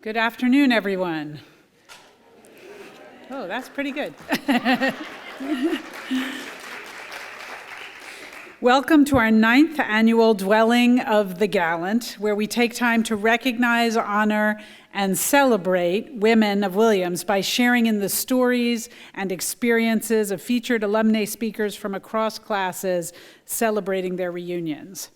Good afternoon, everyone. Oh, that's pretty good. Welcome to our 9th annual Dwelling of the Gallant, where we take time to recognize, honor, and celebrate women of Williams by sharing in the stories and experiences of featured alumnae speakers from across classes celebrating their reunions.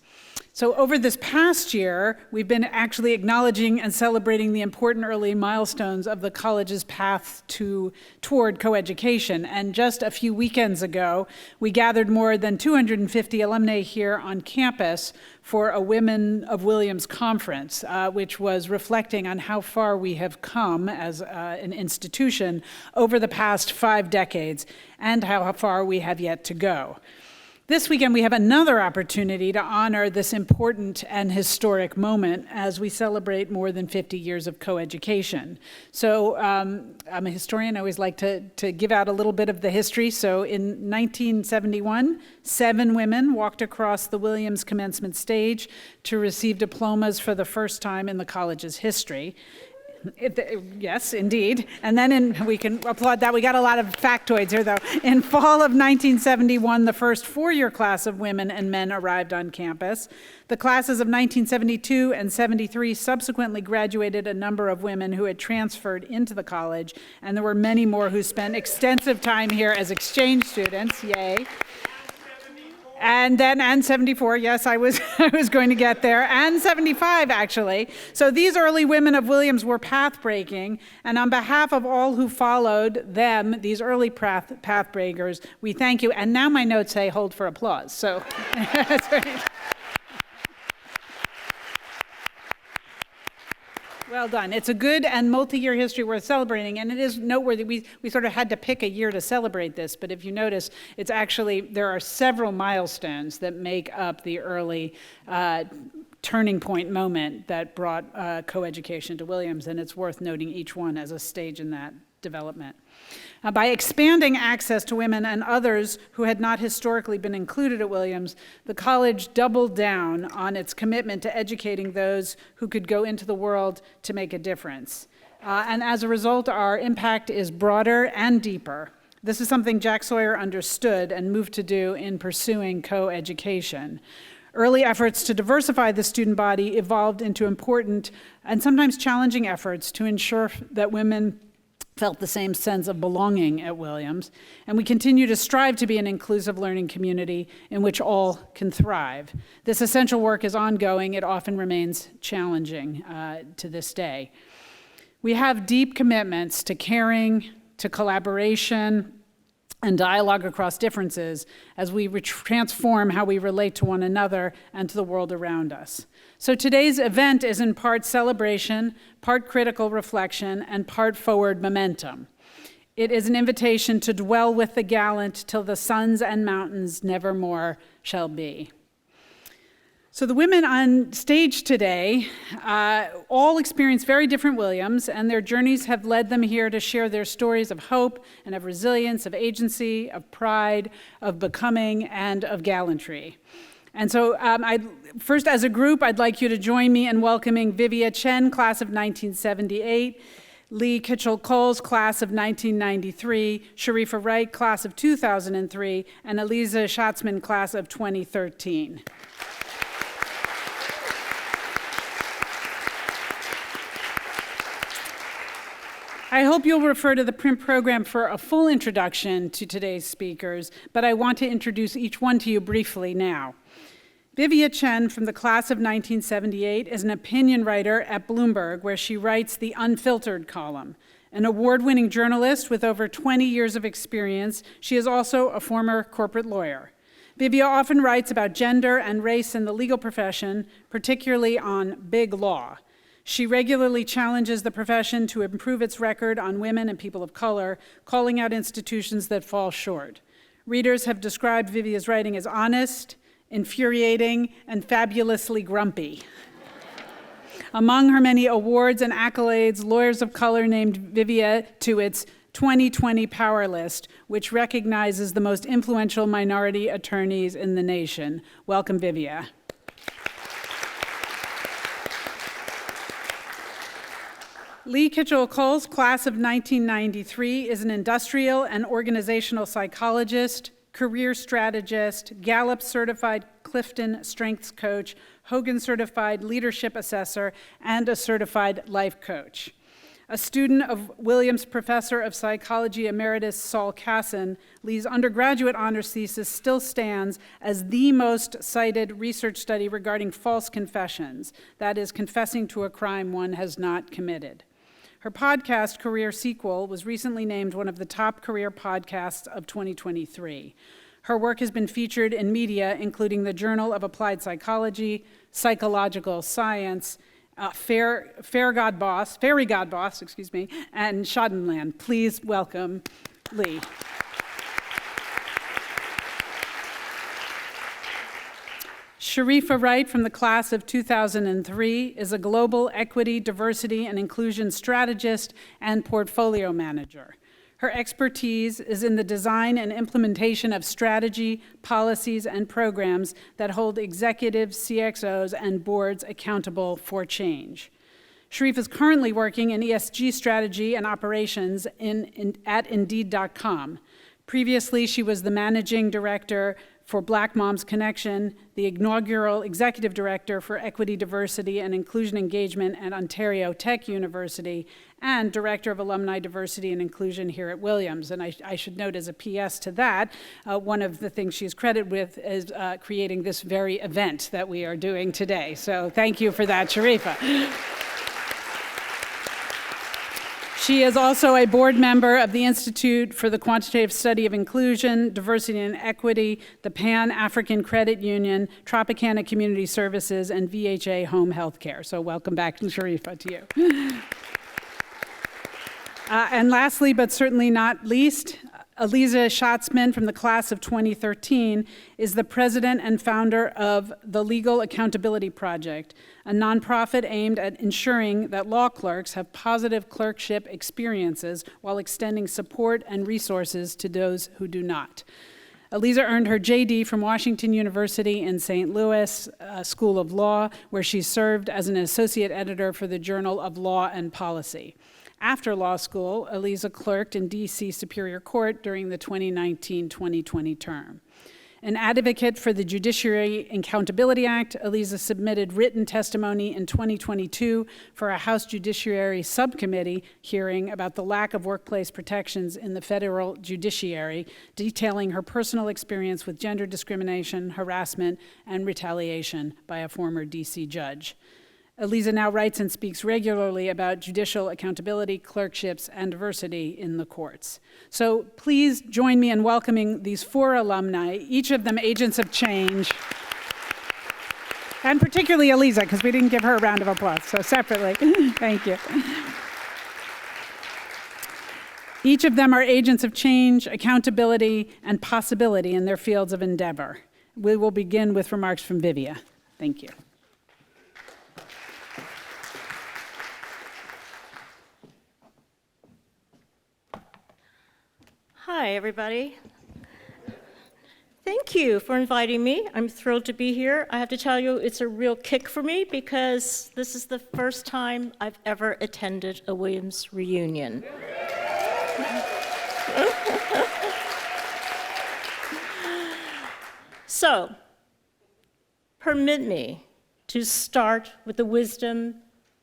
So over this past year, we've been actually acknowledging and celebrating the important early milestones of the college's path toward coeducation. And just a few weekends ago, we gathered more than 250 alumnae here on campus for a Women of Williams conference, which was reflecting on how far we have come as an institution over the past 5 decades and how far we have yet to go. This weekend, we have another opportunity to honor this important and historic moment as we celebrate more than 50 years of coeducation. So I'm a historian. I always like to give out a little bit of the history. So in 1971, 7 women walked across the Williams commencement stage to receive diplomas for the first time in the college's history. Yes, indeed. And then we can applaud that. We got a lot of factoids here, though. In fall of 1971, the first 4-year class of women and men arrived on campus. The classes of 1972 and 73 subsequently graduated a number of women who had transferred into the college, and there were many more who spent extensive time here as exchange students. Yay. And 74, yes, I was going to get there, and 75, actually. So these early women of Williams were path-breaking, and on behalf of all who followed them, these early path-breakers, we thank you. And now my notes say hold for applause, so that's right. Well done. It's a good and multi-year history worth celebrating, and it is noteworthy. We sort of had to pick a year to celebrate this, but if you notice, it's actually, there are several milestones that make up the early turning point moment that brought coeducation to Williams, and it's worth noting each one as a stage in that development. By expanding access to women and others who had not historically been included at Williams, the college doubled down on its commitment to educating those who could go into the world to make a difference. And as a result, our impact is broader and deeper. This is something Jack Sawyer understood and moved to do in pursuing co-education. Early efforts to diversify the student body evolved into important and sometimes challenging efforts to ensure that women felt the same sense of belonging at Williams, and we continue to strive to be an inclusive learning community in which all can thrive. This essential work is ongoing. It often remains challenging to this day. We have deep commitments to caring, to collaboration, and dialogue across differences as we transform how we relate to one another and to the world around us. So today's event is in part celebration, part critical reflection, and part forward momentum. It is an invitation to dwell with the gallant till the suns and mountains nevermore shall be. So the women on stage today all experience very different Williams, and their journeys have led them here to share their stories of hope and of resilience, of agency, of pride, of becoming, and of gallantry. And so first, as a group, I'd like you to join me in welcoming Vivia Chen, class of 1978, Kiechel Koles, class of 1993, Sharifa Wright, class of 2003, and Aliza Shatzman, class of 2013. I hope you'll refer to the print program for a full introduction to today's speakers, but I want to introduce each one to you briefly now. Vivia Chen from the class of 1978 is an opinion writer at Bloomberg, where she writes the Unfiltered column. An award-winning journalist with over 20 years of experience, she is also a former corporate lawyer. Vivia often writes about gender and race in the legal profession, particularly on big law. She regularly challenges the profession to improve its record on women and people of color, calling out institutions that fall short. Readers have described Vivia's writing as honest, infuriating, and fabulously grumpy. Among her many awards and accolades, Lawyers of Color named Vivia to its 2020 Power List, which recognizes the most influential minority attorneys in the nation. Welcome, Vivia. Kiechel Koles, class of 1993, is an industrial and organizational psychologist, career strategist, Gallup certified Clifton strengths coach, Hogan certified leadership assessor, and a certified life coach. A student of Williams Professor of Psychology Emeritus Saul Kassan, Lee's undergraduate honors thesis still stands as the most cited research study regarding false confessions, that is, confessing to a crime one has not committed. Her podcast, Career Sequel, was recently named one of the top career podcasts of 2023. Her work has been featured in media, including the Journal of Applied Psychology, Psychological Science, Fairy God Boss, and Schadenland. Please welcome Lee. Sharifa Wright from the class of 2003 is a global equity, diversity, and inclusion strategist and portfolio manager. Her expertise is in the design and implementation of strategy, policies, and programs that hold executives, CXOs, and boards accountable for change. Sharifa is currently working in ESG strategy and operations at Indeed.com. Previously, she was the managing director for Black Moms Connection, the inaugural executive director for Equity, Diversity, and Inclusion Engagement at Ontario Tech University, and director of Alumni Diversity and Inclusion here at Williams. And I should note as a PS to that, one of the things she's credited with is creating this very event that we are doing today. So thank you for that, Sharifa. She is also a board member of the Institute for the Quantitative Study of Inclusion, Diversity and Equity, the Pan-African Credit Union, Tropicana Community Services, and VHA Home Healthcare. So welcome back, Sharifa, to you. And lastly, but certainly not least, Aliza Shatzman from the class of 2013 is the president and founder of the Legal Accountability Project, a nonprofit aimed at ensuring that law clerks have positive clerkship experiences while extending support and resources to those who do not. Aliza earned her JD from Washington University in St. Louis School of Law, where she served as an associate editor for the Journal of Law and Policy. After law school, Aliza clerked in D.C. Superior Court during the 2019-2020 term. An advocate for the Judiciary Accountability Act, Aliza submitted written testimony in 2022 for a House Judiciary Subcommittee hearing about the lack of workplace protections in the federal judiciary, detailing her personal experience with gender discrimination, harassment, and retaliation by a former D.C. judge. Aliza now writes and speaks regularly about judicial accountability, clerkships, and diversity in the courts. So please join me in welcoming these 4 alumni, each of them agents of change, and particularly Aliza, because we didn't give her a round of applause, so separately. Thank you. Each of them are agents of change, accountability, and possibility in their fields of endeavor. We will begin with remarks from Vivia. Thank you. Hi, everybody. Thank you for inviting me. I'm thrilled to be here. I have to tell you, it's a real kick for me because this is the first time I've ever attended a Williams reunion. So, permit me to start with the wisdom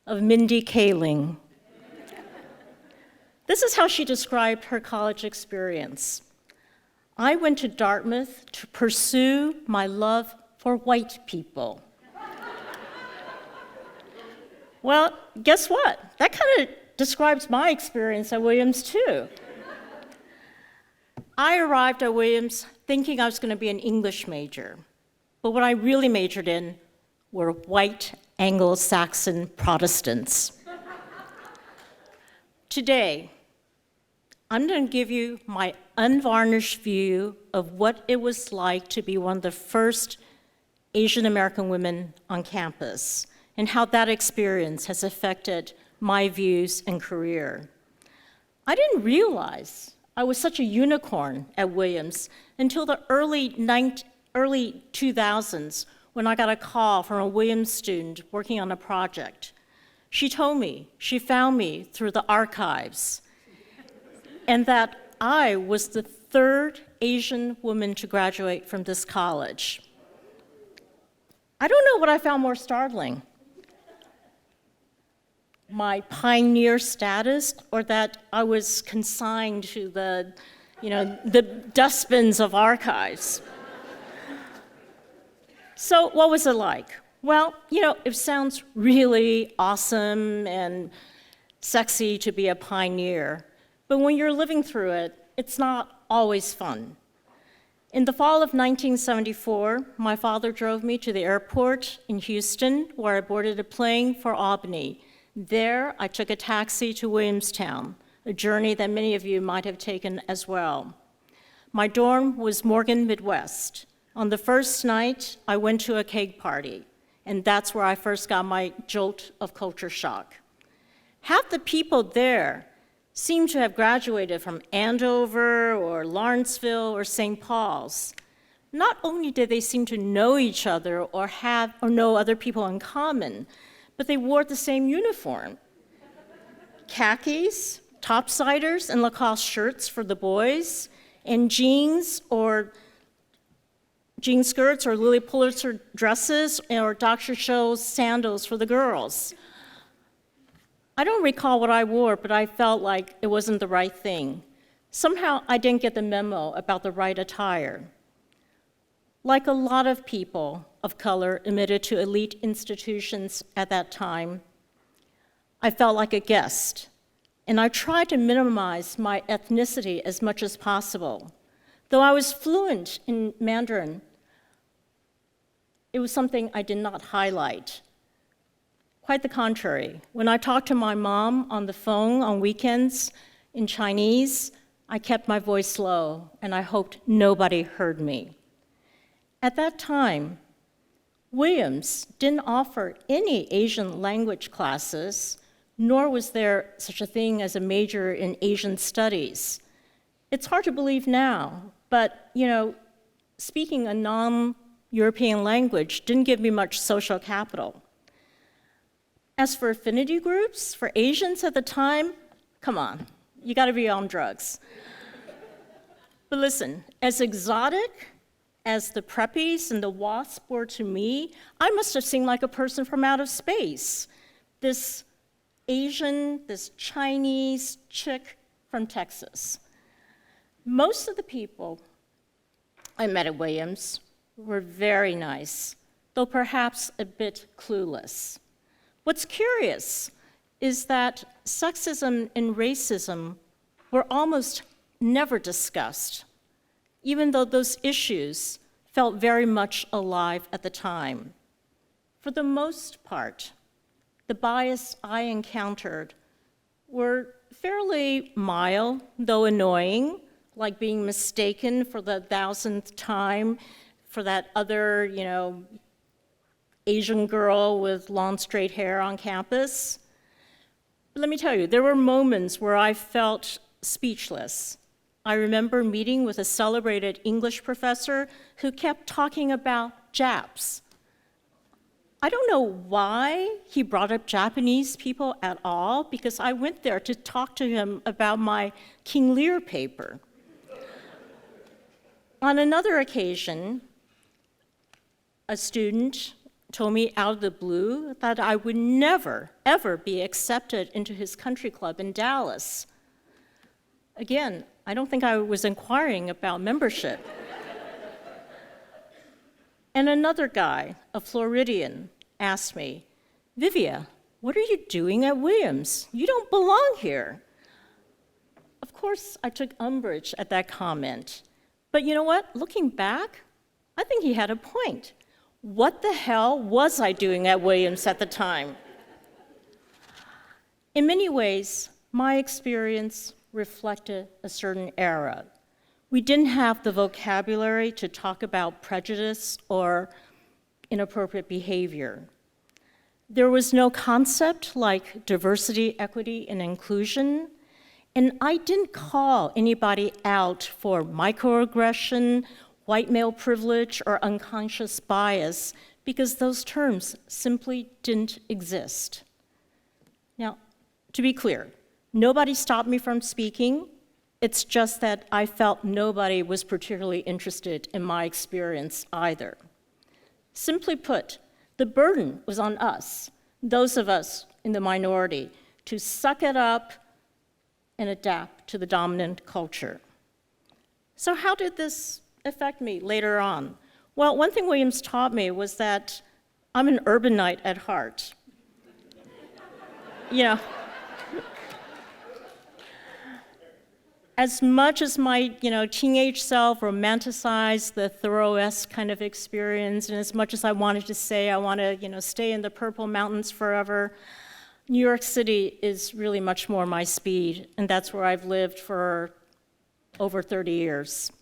of Mindy Kaling. This is how she described her college experience. I went to Dartmouth to pursue my love for white people. Well, guess what? That kind of describes my experience at Williams too. I arrived at Williams thinking I was going to be an English major, but what I really majored in were white Anglo-Saxon Protestants. Today, I'm going to give you my unvarnished view of what it was like to be one of the first Asian American women on campus and how that experience has affected my views and career. I didn't realize I was such a unicorn at Williams until the early 2000s when I got a call from a Williams student working on a project She told me she found me through the archives and that I was the third Asian woman to graduate from this college. I don't know what I found more startling, my pioneer status or that I was consigned to the dustbins of archives. So what was it like? Well, it sounds really awesome and sexy to be a pioneer, but when you're living through it, it's not always fun. In the fall of 1974, my father drove me to the airport in Houston, where I boarded a plane for Albany. There, I took a taxi to Williamstown, a journey that many of you might have taken as well. My dorm was Morgan Midwest. On the first night, I went to a keg party, and that's where I first got my jolt of culture shock. Half the people there seemed to have graduated from Andover or Lawrenceville or St. Paul's. Not only did they seem to know each other or know other people in common, but they wore the same uniform. Khakis, topsiders, and Lacoste shirts for the boys, and jeans or jean skirts or Lilly Pulitzer dresses or Dr. Scholl's sandals for the girls. I don't recall what I wore, but I felt like it wasn't the right thing. Somehow I didn't get the memo about the right attire. Like a lot of people of color admitted to elite institutions at that time, I felt like a guest, and I tried to minimize my ethnicity as much as possible. Though I was fluent in Mandarin, it was something I did not highlight. Quite the contrary. When I talked to my mom on the phone on weekends in Chinese, I kept my voice low, and I hoped nobody heard me. At that time, Williams didn't offer any Asian language classes, nor was there such a thing as a major in Asian studies. It's hard to believe now, but speaking a non-European language didn't give me much social capital. As for affinity groups, for Asians at the time, come on, you gotta be on drugs. But listen, as exotic as the preppies and the WASP were to me, I must have seemed like a person from out of space. This Asian, this Chinese chick from Texas. Most of the people I met at Williams were very nice, though perhaps a bit clueless. What's curious is that sexism and racism were almost never discussed, even though those issues felt very much alive at the time. For the most part, the bias I encountered were fairly mild, though annoying, like being mistaken for the 1,000th time for that other, Asian girl with long straight hair on campus. But let me tell you, there were moments where I felt speechless. I remember meeting with a celebrated English professor who kept talking about Japs. I don't know why he brought up Japanese people at all, because I went there to talk to him about my King Lear paper. On another occasion, a student told me out of the blue that I would never, ever be accepted into his country club in Dallas. Again, I don't think I was inquiring about membership. And another guy, a Floridian, asked me, "Vivia, what are you doing at Williams? You don't belong here." Of course, I took umbrage at that comment. But you know what? Looking back, I think he had a point. What the hell was I doing at Williams at the time? In many ways, my experience reflected a certain era. We didn't have the vocabulary to talk about prejudice or inappropriate behavior. There was no concept like diversity, equity, and inclusion, and I didn't call anybody out for microaggression, white male privilege, or unconscious bias, because those terms simply didn't exist. Now, to be clear, nobody stopped me from speaking. It's just that I felt nobody was particularly interested in my experience either. Simply put, the burden was on us, those of us in the minority, to suck it up and adapt to the dominant culture. So how did this affect me later on? Well, one thing Williams taught me was that I'm an urbanite at heart. You know, as much as my teenage self romanticized the Thoreau-esque kind of experience, and as much as I wanted to say I want to stay in the Purple Mountains forever, New York City is really much more my speed, and that's where I've lived for over 30 years.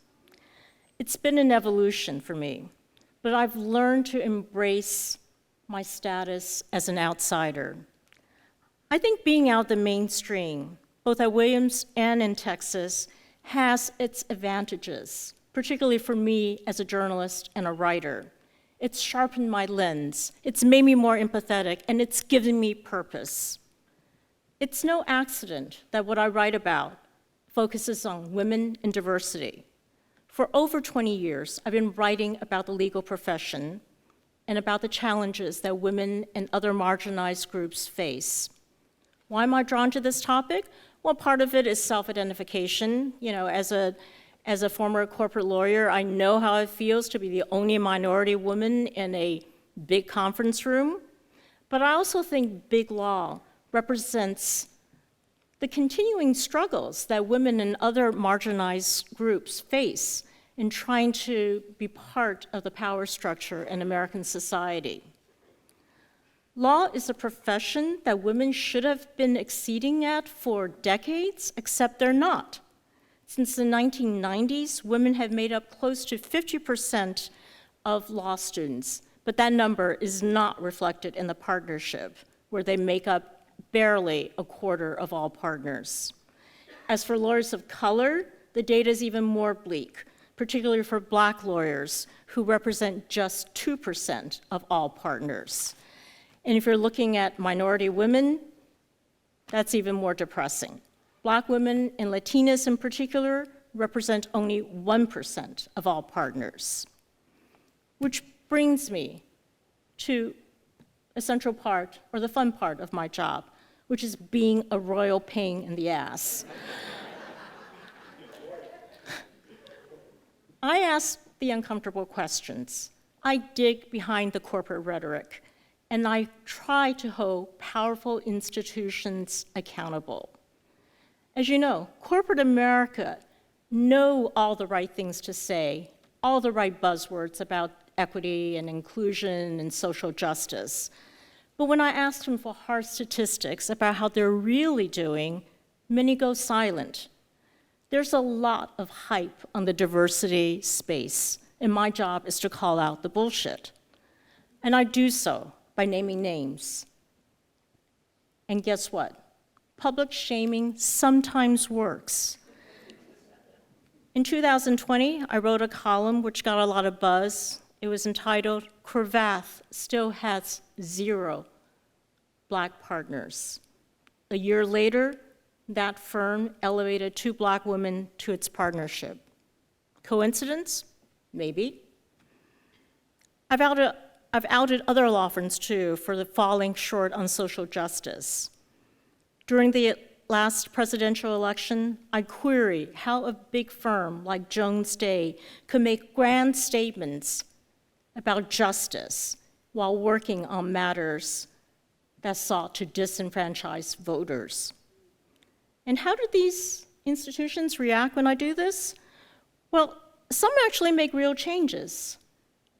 It's been an evolution for me, but I've learned to embrace my status as an outsider. I think being out the mainstream, both at Williams and in Texas, has its advantages, particularly for me as a journalist and a writer. It's sharpened my lens, it's made me more empathetic, and it's given me purpose. It's no accident that what I write about focuses on women and diversity. For over 20 years, I've been writing about the legal profession and about the challenges that women and other marginalized groups face. Why am I drawn to this topic? Well, part of it is self-identification. As a former corporate lawyer, I know how it feels to be the only minority woman in a big conference room. But I also think big law represents the continuing struggles that women and other marginalized groups face in trying to be part of the power structure in American society. Law is a profession that women should have been exceeding at for decades, except they're not. Since the 1990s, women have made up close to 50% of law students, but that number is not reflected in the partnership, where they make up barely a quarter of all partners. As for lawyers of color, the data is even more bleak, particularly for Black lawyers, who represent just 2% of all partners. And if you're looking at minority women, that's even more depressing. Black women and Latinas in particular represent only 1% of all partners. Which brings me to a central part, or the fun part of my job, which is being a royal pain in the ass. I ask the uncomfortable questions. I dig behind the corporate rhetoric, and I try to hold powerful institutions accountable. As you know, corporate America know all the right things to say, all the right buzzwords about equity and inclusion and social justice. But when I ask them for hard statistics about how they're really doing, many go silent. There's a lot of hype on the diversity space, and my job is to call out the bullshit. And I do so by naming names. And guess what? Public shaming sometimes works. In 2020, I wrote a column which got a lot of buzz. It was entitled, "Cravath Still Has 0 Black Partners." A year later, that firm elevated 2 Black women to its partnership. Coincidence? Maybe. I've outed other law firms too for the falling short on social justice. During the last presidential election, I query how a big firm like Jones Day could make grand statements about justice while working on matters that sought to disenfranchise voters. And how do these institutions react when I do this? Well, some actually make real changes,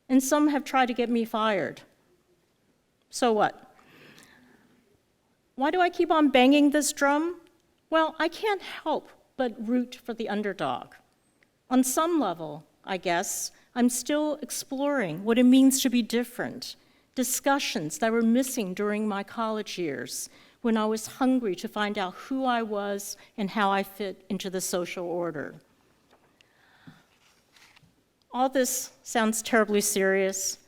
and some have tried to get me fired. So what? Why do I keep on banging this drum? Well, I can't help but root for the underdog. On some level, I guess, I'm still exploring what it means to be different, discussions that were missing during my college years when I was hungry to find out who I was and how I fit into the social order. All this sounds terribly serious,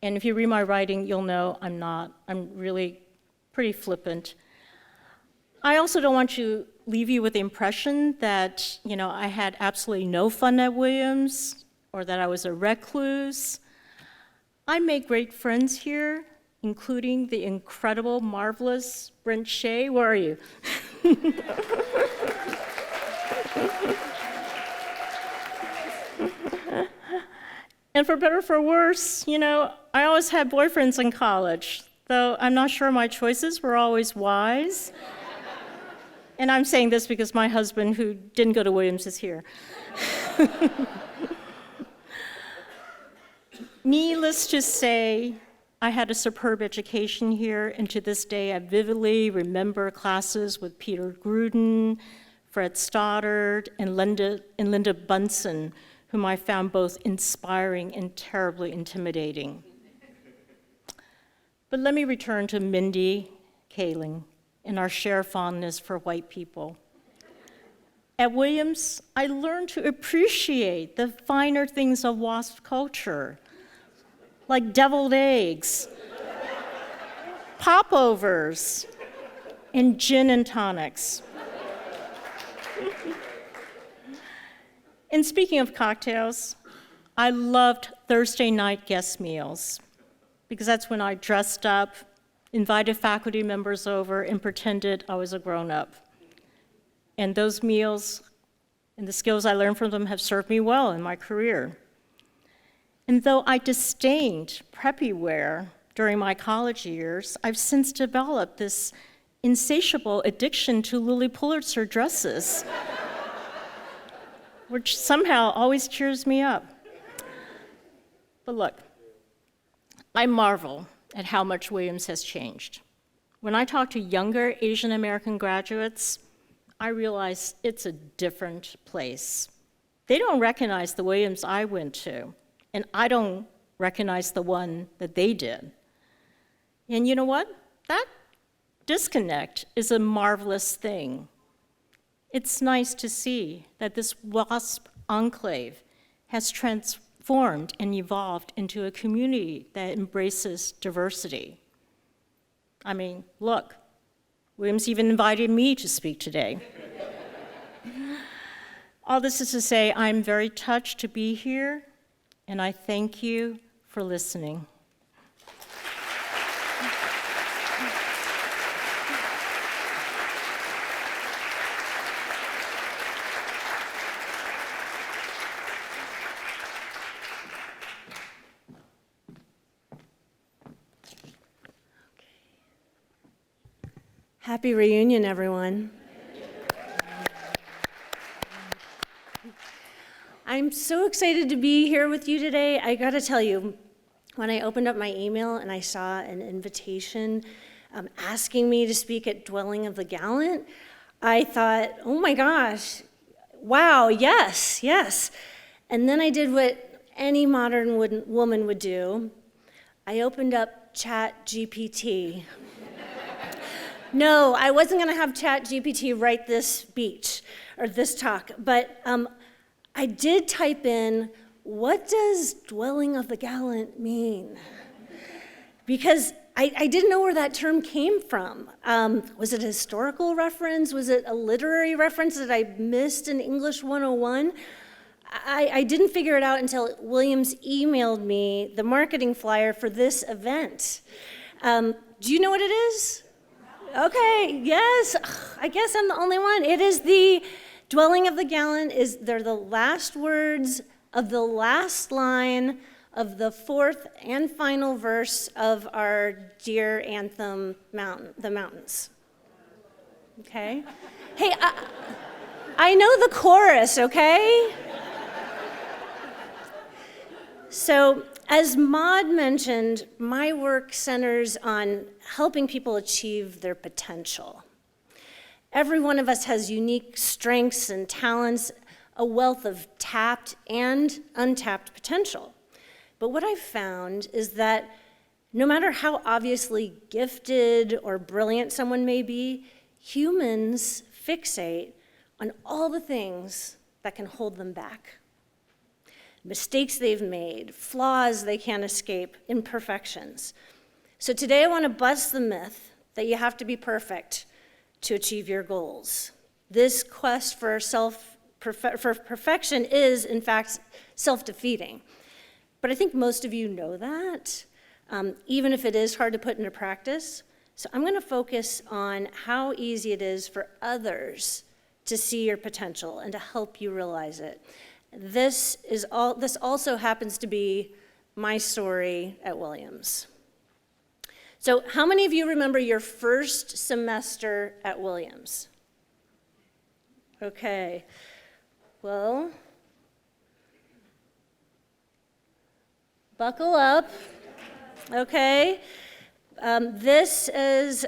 and if you read my writing, you'll know I'm not. I'm really pretty flippant. I also don't want to leave you with the impression that, I had absolutely no fun at Williams or that I was a recluse. I made great friends here, including the incredible, marvelous Brent Shea. Where are you? And for better or for worse, I always had boyfriends in college, though I'm not sure my choices were always wise. And I'm saying this because my husband, who didn't go to Williams, is here. Needless to say, I had a superb education here, and to this day I vividly remember classes with Peter Gruden, Fred Stoddard, and Linda Bunsen, whom I found both inspiring and terribly intimidating. But let me return to Mindy Kaling and our shared fondness for white people. At Williams, I learned to appreciate the finer things of WASP culture, like deviled eggs, popovers, and gin and tonics. And speaking of cocktails, I loved Thursday night guest meals because that's when I dressed up, invited faculty members over, and pretended I was a grown-up. And those meals and the skills I learned from them have served me well in my career. And though I disdained preppy wear during my college years, I've since developed this insatiable addiction to Lilly Pulitzer dresses, which somehow always cheers me up. But look, I marvel at how much Williams has changed. When I talk to younger Asian American graduates, I realize it's a different place. They don't recognize the Williams I went to, and I don't recognize the one that they did. And you know what? That disconnect is a marvelous thing. It's nice to see that this WASP enclave has transformed and evolved into a community that embraces diversity. I mean, look, Williams even invited me to speak today. All this is to say, I'm very touched to be here, and I thank you for listening. Happy reunion, everyone. I'm so excited to be here with you today. I gotta tell you, when I opened up my email and I saw an invitation asking me to speak at Dwelling of the Gallant, I thought, oh my gosh, wow, yes, yes. And then I did what any modern woman would do. I opened up ChatGPT. No, I wasn't gonna have ChatGPT write this speech or this talk, but I did type in, what does Dwelling of the Gallant mean? Because I didn't know where that term came from. Was it a historical reference? Was it a literary reference that I missed in English 101? I didn't figure it out until Williams emailed me the marketing flyer for this event. Do you know what it is? Okay, yes, I guess I'm the only one. It is the Dwelling of the Gallant. They're the last words of the last line of the fourth and final verse of our dear anthem, The Mountains. Okay? Hey, I know the chorus, okay? So, as Maud mentioned, my work centers on helping people achieve their potential. Every one of us has unique strengths and talents, a wealth of tapped and untapped potential. But what I've found is that no matter how obviously gifted or brilliant someone may be, humans fixate on all the things that can hold them back. Mistakes they've made, flaws they can't escape, imperfections. So today I want to bust the myth that you have to be perfect to achieve your goals. This quest for perfection is, in fact, self-defeating. But I think most of you know that, even if it is hard to put into practice. So I'm going to focus on how easy it is for others to see your potential and to help you realize it. This also happens to be my story at Williams. So how many of you remember your first semester at Williams? Okay, well, buckle up, okay? This is,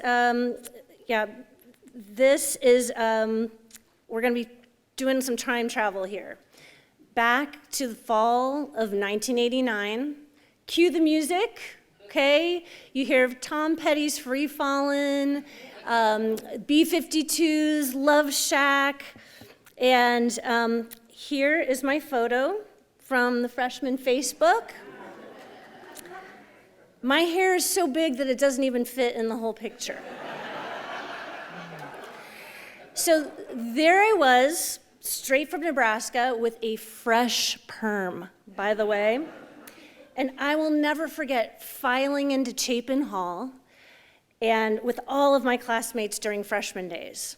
we're gonna be doing some time travel here. Back to the fall of 1989, cue the music. Okay, you hear Tom Petty's Free Fallin', B-52's Love Shack, and here is my photo from the freshman Facebook. My hair is so big that it doesn't even fit in the whole picture. So there I was, straight from Nebraska, with a fresh perm, by the way. And I will never forget filing into Chapin Hall and with all of my classmates during freshman days.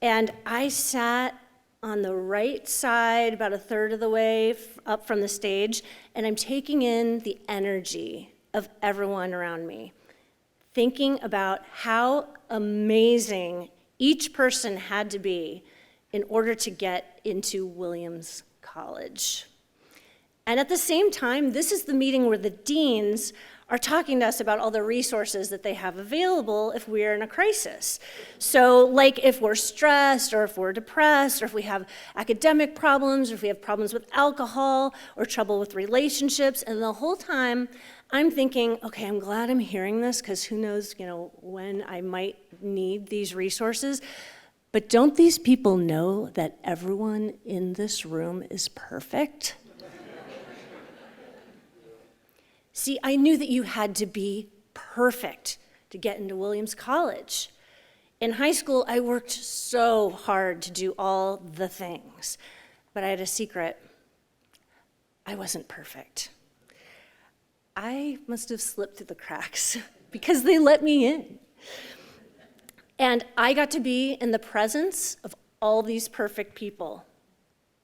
And I sat on the right side, about a third of the way up from the stage, and I'm taking in the energy of everyone around me, thinking about how amazing each person had to be in order to get into Williams College. And at the same time, this is the meeting where the deans are talking to us about all the resources that they have available if we're in a crisis. So like if we're stressed or if we're depressed or if we have academic problems or if we have problems with alcohol or trouble with relationships. And the whole time I'm thinking, okay, I'm glad I'm hearing this because who knows, when I might need these resources. But don't these people know that everyone in this room is perfect? See, I knew that you had to be perfect to get into Williams College. In high school, I worked so hard to do all the things, but I had a secret. I wasn't perfect. I must have slipped through the cracks because they let me in. And I got to be in the presence of all these perfect people,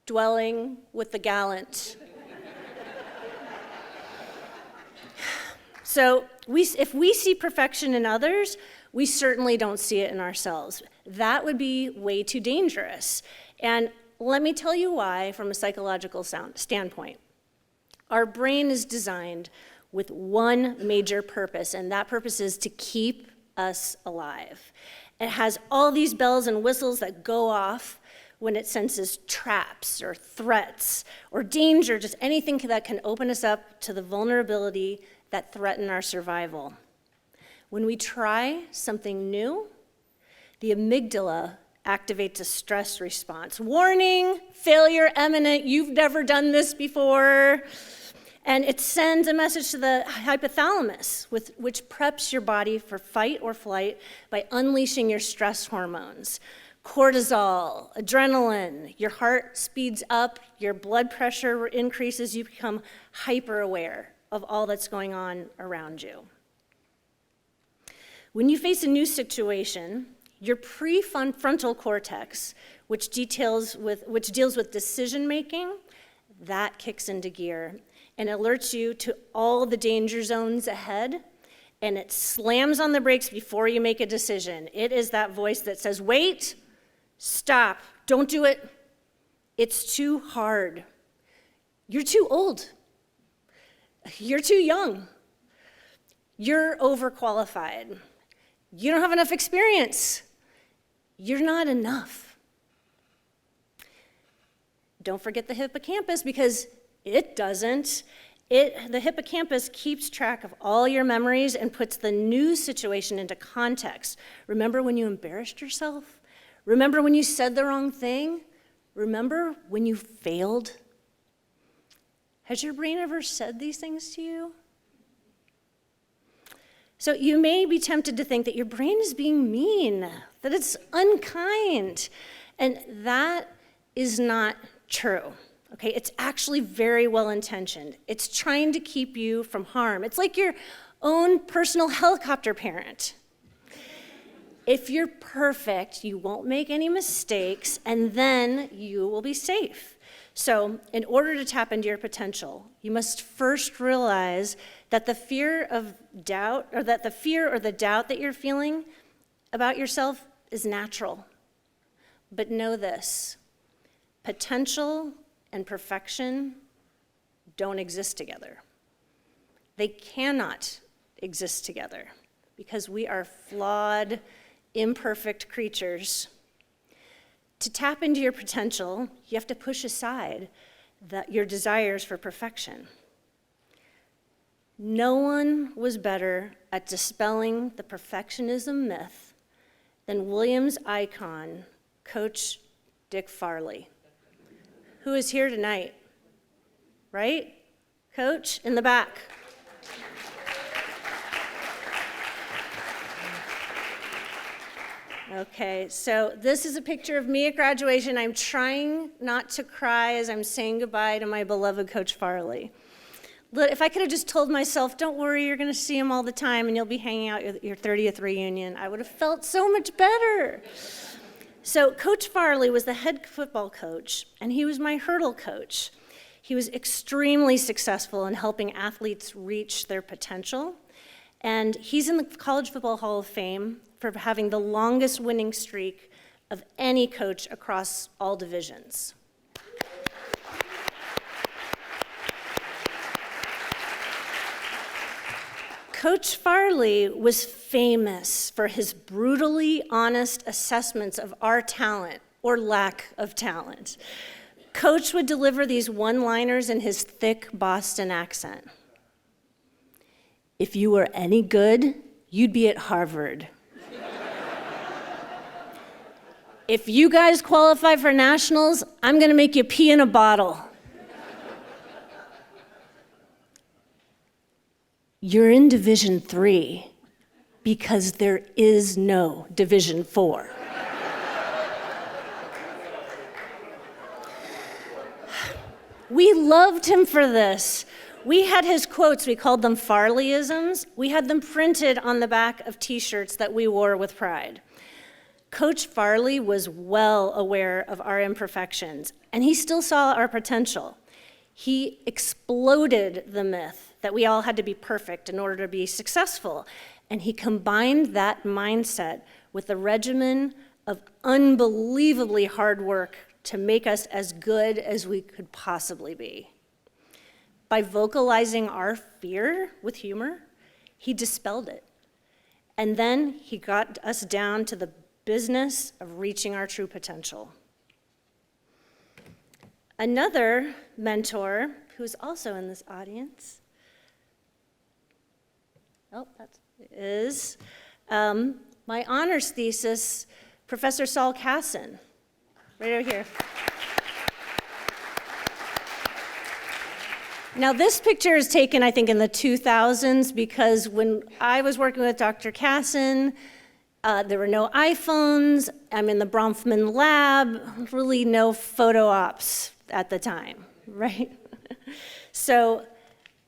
dwelling with the Gallant. So if we see perfection in others, we certainly don't see it in ourselves. That would be way too dangerous. And let me tell you why from a psychological standpoint. Our brain is designed with one major purpose, and that purpose is to keep us alive. It has all these bells and whistles that go off when it senses traps or threats or danger, just anything that can open us up to the vulnerability that threaten our survival. When we try something new, the amygdala activates a stress response. Warning, failure imminent, you've never done this before. And it sends a message to the hypothalamus, which preps your body for fight or flight by unleashing your stress hormones. Cortisol, adrenaline, your heart speeds up, your blood pressure increases, you become hyper aware of all that's going on around you. When you face a new situation, your prefrontal cortex, which deals with decision making, that kicks into gear and alerts you to all the danger zones ahead, and it slams on the brakes before you make a decision. It is that voice that says, wait, stop, don't do it. It's too hard. You're too old. You're too young. You're overqualified. You don't have enough experience. You're not enough. Don't forget the hippocampus because it doesn't. The hippocampus keeps track of all your memories and puts the new situation into context. Remember when you embarrassed yourself? Remember when you said the wrong thing? Remember when you failed? Has your brain ever said these things to you? So you may be tempted to think that your brain is being mean, that it's unkind, and that is not true. Okay, it's actually very well intentioned. It's trying to keep you from harm. It's like your own personal helicopter parent. If you're perfect, you won't make any mistakes, and then you will be safe. So in order to tap into your potential, you must first realize that the fear or the doubt that you're feeling about yourself is natural. But know this, potential and perfection don't exist together. They cannot exist together because we are flawed, imperfect creatures. To tap into your potential, you have to push aside your desires for perfection. No one was better at dispelling the perfectionism myth than Williams icon, Coach Dick Farley, who is here tonight, right? Coach, in the back. Okay, so this is a picture of me at graduation. I'm trying not to cry as I'm saying goodbye to my beloved Coach Farley. If I could have just told myself, don't worry, you're going to see him all the time and you'll be hanging out at your 30th reunion, I would have felt so much better. So Coach Farley was the head football coach, and he was my hurdle coach. He was extremely successful in helping athletes reach their potential, and he's in the College Football Hall of Fame for having the longest winning streak of any coach across all divisions. Coach Farley was famous for his brutally honest assessments of our talent or lack of talent. Coach would deliver these one-liners in his thick Boston accent. If you were any good, you'd be at Harvard. If you guys qualify for nationals, I'm gonna make you pee in a bottle. You're in Division 3 because there is no Division 4. We loved him for this. We had his quotes, we called them Farleyisms. We had them printed on the back of t-shirts that we wore with pride. Coach Farley was well aware of our imperfections, and he still saw our potential. He exploded the myth that we all had to be perfect in order to be successful, and he combined that mindset with a regimen of unbelievably hard work to make us as good as we could possibly be. By vocalizing our fear with humor, he dispelled it. And then he got us down to the business of reaching our true potential. Another mentor, who's also in this audience, is my honors thesis, Professor Saul Kassan, right over here. Now this picture is taken, I think, in the 2000s because when I was working with Dr. Kassan, there were no iPhones. I'm in the Bronfman lab, really no photo ops at the time, right? So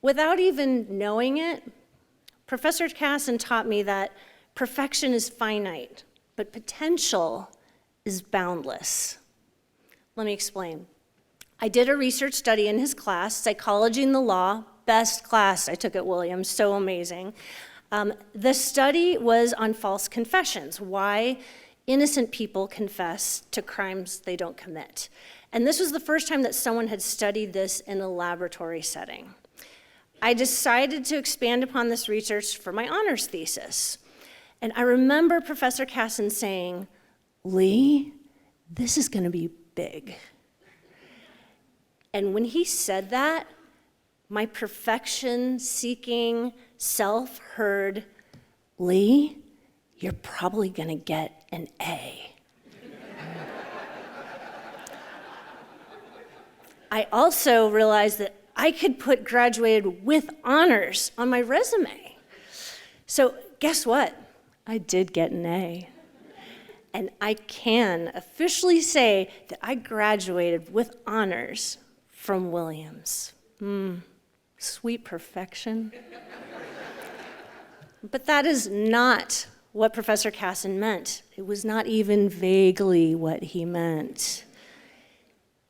without even knowing it, Professor Kassan taught me that perfection is finite, but potential is boundless. Let me explain. I did a research study in his class, Psychology and the Law, best class I took at Williams, so amazing. The study was on false confessions, why innocent people confess to crimes they don't commit. And this was the first time that someone had studied this in a laboratory setting. I decided to expand upon this research for my honors thesis. And I remember Professor Kassan saying, "Lee, this is gonna be big." And when he said that, my perfection-seeking self heard, "Lee, you're probably gonna get an A." I also realized that I could put graduated with honors on my resume. So guess what? I did get an A. And I can officially say that I graduated with honors from Williams. Sweet perfection. But that is not what Professor Casson meant. It was not even vaguely what he meant.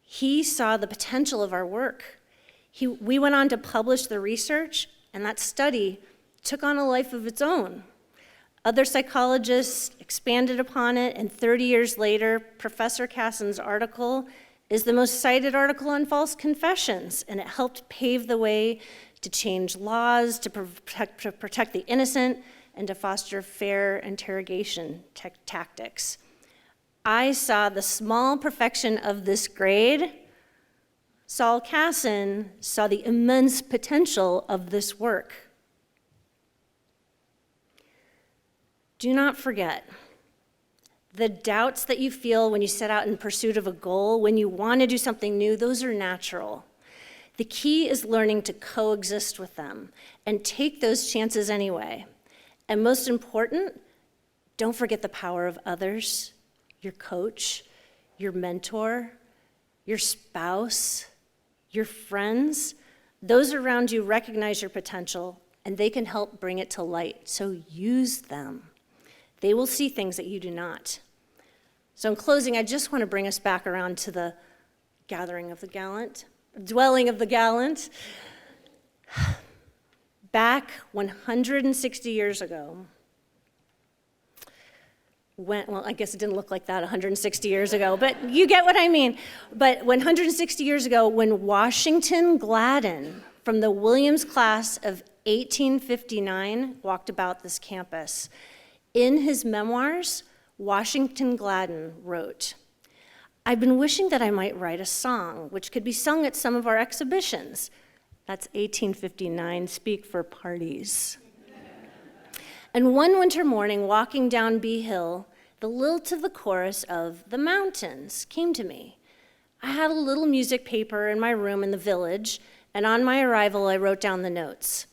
He saw the potential of our work. We went on to publish the research, and that study took on a life of its own. Other psychologists expanded upon it, and 30 years later, Professor Casson's article is the most cited article on false confessions, and it helped pave the way to change laws, to protect the innocent, and to foster fair interrogation tactics. I saw the small perfection of this grade. Saul Casson saw the immense potential of this work. Do not forget, the doubts that you feel when you set out in pursuit of a goal, when you want to do something new, those are natural. The key is learning to coexist with them and take those chances anyway. And most important, don't forget the power of others, your coach, your mentor, your spouse, your friends. Those around you recognize your potential, and they can help bring it to light, so use them. They will see things that you do not. So in closing, I just want to bring us back around to the gathering of the Gallant, dwelling of the Gallant. Back 160 years ago, well, I guess it didn't look like that 160 years ago, but you get what I mean. But 160 years ago, when Washington Gladden from the Williams class of 1859 walked about this campus, in his memoirs, Washington Gladden wrote, "I've been wishing that I might write a song which could be sung at some of our exhibitions." That's 1859, speak for parties. And one winter morning, walking down Bee Hill, the lilt of the chorus of "The Mountains" came to me. I had a little music paper in my room in the village, and on my arrival, I wrote down the notes.